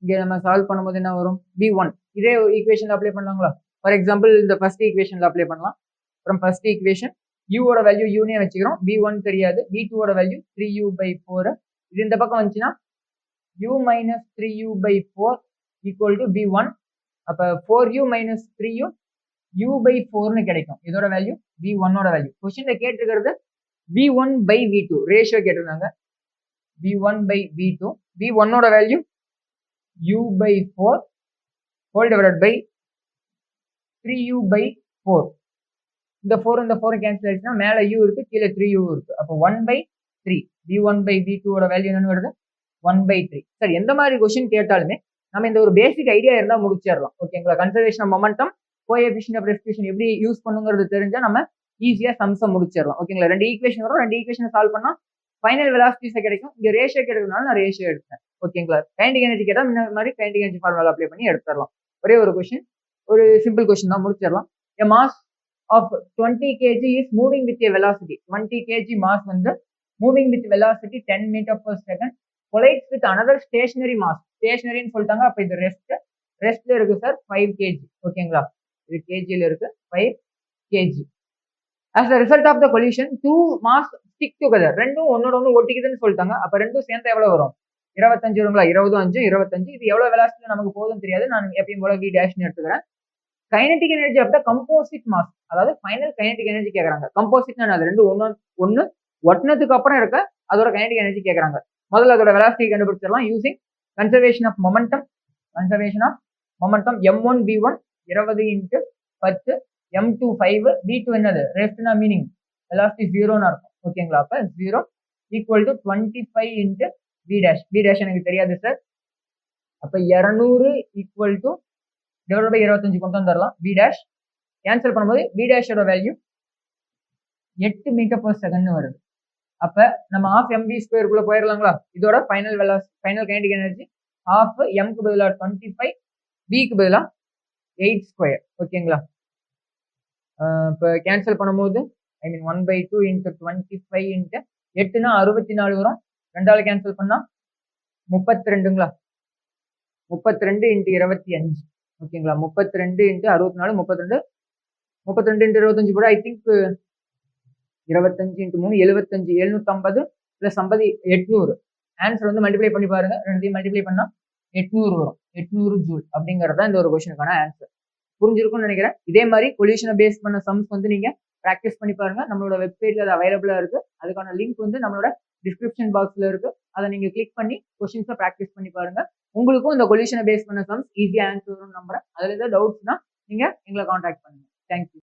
இங்க நம்ம சால்வ் பண்ணும்போது என்ன வரும் v1 இதே ஈக்குவேஷன்ல அப்ளை பண்ணலாங்களா ஃபார் எக்ஸாம்பிள் இந்த ஃபர்ஸ்ட் ஈக்குவேஷன்ல அப்ளை பண்ணலாம் அப்புறம் ஃபர்ஸ்ட் ஈக்குவேஷன் u ஓட வேல்யூ யூனே வச்சுக்கிறோம் v1 தெரியாது v2 ஓட வேல்யூ 3u/4 இது இந்த பக்கம் வந்துச்சுன்னா u minus 3u/4 equal to v1 அப்ப 4u minus 3u u/4 னு கிடைக்கும் இதோட வேல்யூ v1 ஓட வேல்யூ क्वेश्चनல கேட்டிருக்கிறது v1/v2 ரேஷியோ கேட்டிருந்தாங்க v1/v2 v1 ஓட value u/4 whole divided by 3u/4 இந்த 4 கேன்சல் ஆயிடுச்சுன்னா மேல u இருக்கு கீழே 3u இருக்கு அப்ப 1/3 v1/v2 ஓட வேல்யூ என்னன்னு வருது 1/3 சரி எந்த மாதிரி क्वेश्चन கேட்டாலுமே நம்ம இந்த ஒரு பேசிக் ஐடியா இருந்தா முடிச்சிடலாம் ஓகேங்களா conservation of momentum coefficient of restitution எப்படி யூஸ் பண்ணுங்கிறது தெரிஞ்சா நம்ம ஈஸியா சம்ஸை முடிச்சிடலாம் ஓகேங்களா ரெண்டு ஈக்குவேஷன் வரும் ரெண்டு ஈக்குவேஷன் சால்வ் பண்ணா ஃபைனல் வெலாசிட்டிஸ் கிடைக்கும் இங்க ரேஷியோ கிடைக்கிறதுனால நான் ரேஷியோ எடுத்தேன் ஓகேங்களா கைனடிக் எனர்ஜி கேட்டா இந்த மாதிரி கைனடிக் எனர்ஜி ஃபார்முலா அப்ளை பண்ணி எடுத்துடலாம் ஒரே ஒரு கொஸ்டின் ஒரு சிம்பிள் கொஸ்டின் தான் முடிச்சிடலாம் a mass of 20 kg is moving with a velocity 20 kg mass வந்து moving with velocity 10 meter per second collides with another stationary mass stationary ன்னு சொல்லிட்டாங்க அப்ப இது ரெஸ்ட்ல இருக்கு சார் 5 kg ஓகேங்களா இது kg ல இருக்கு 5 kg as a result of the collision two mass stick together ரெண்டும் ஒன்னோட ஒன்று ஒட்டிக்குதுன்னு சொல்லிட்டாங்க அப்ப ரெண்டும் சேர்ந்தா எவ்வளவு வரும் 25 வருங்களா 25 இது எவ்வளவு வெலாசிட்டி நமக்கு போதும் தெரியாது நான் எப்பயும் போல v டேஷ்னு எடுத்துக்கிறேன் kinetic energy of the composite mass அதாவது ஃபைனல் கைனடிக் எனர்ஜி கேக்குறாங்க கம்போசிட்னா அது ரெண்டு ஒன்னு ஒட்டினதுக்கு அப்புறம் இருக்க அதோட கைனடிக் எனர்ஜி கேக்குறாங்க முதல்ல அதோட வெலாசிட்டி கண்டுபிடிச்சிடலாம் using conservation of momentum m1 v1 20 into 10 m2 5 v2 என்னது ரெஸ்ட்னா மீனிங் வெலாசிட்டி 0 ன்னு அர்த்தம் ஓகேங்களா அப்ப 0 equal to 25 into v dash எனக்கு தெரியாது சார் அப்ப 200 ஈக்குவல் டு டிவைட் பை 25 கொண்டு வந்துடலாம் v dash கேன்சல் பண்ணும்போது v dash ஓட வேல்யூ 8 மீட்டர் per செகண்ட் வருது அப்ப நம்ம half mv ஸ்கொயர் குள்ள போயிடலாங்களா இதோட final kinetic energy half m க்கு பதிலா 25 v க்கு பதிலா 8 ஸ்கொயர் ஓகேங்களா இப்போ கேன்சல் பண்ணும்போது ஐ மீன் 1/2 into 25 into 8னா 64 வரும் ரெண்டாவது கேன்சல் பண்ணா 32ங்களா 32 into 25 ஓகேங்களா 32 into 64 32 into 25 கூட I think 25 into 3 75 750 plus 50 800 answer வந்து மல்டிப்ளை பண்ணி பாருங்க ரெண்டையும் மல்டிப்ளை பண்ணா 800 வரும் 800 ஜூல் அப்படிங்கறத இந்த ஒரு क्वेश्चनக்கான ஆன்சர் புரிஞ்சிருக்கும்னு நினைக்கிறேன் இதே மாதிரி கொலிஷனை பேஸ் பண்ண சம்ஸ் வந்து நீங்க பிராக்டிஸ் பண்ணி பாருங்க நம்மளோட வெப்சைட்ல அது அவைலபிளா இருக்கு அதுக்கான லிங்க் வந்து நம்மளோட டிஸ்கிரிப்ஷன் பாக்ஸ்ல இருக்கு அதை நீங்க கிளிக் பண்ணி கொஸ்டின்ஸை பிராக்டிஸ் பண்ணி பாருங்க உங்களுக்கும் இந்த கொலிஷனை பேஸ் பண்ண சம்ஸ் ஈஸியா ஆன்சர் வரும்னு நம்புறேன் அதுல ஏதாவது டவுட்ஸ்னா நீங்க எங்களை கான்டாக்ட் பண்ணுங்க தேங்க்யூ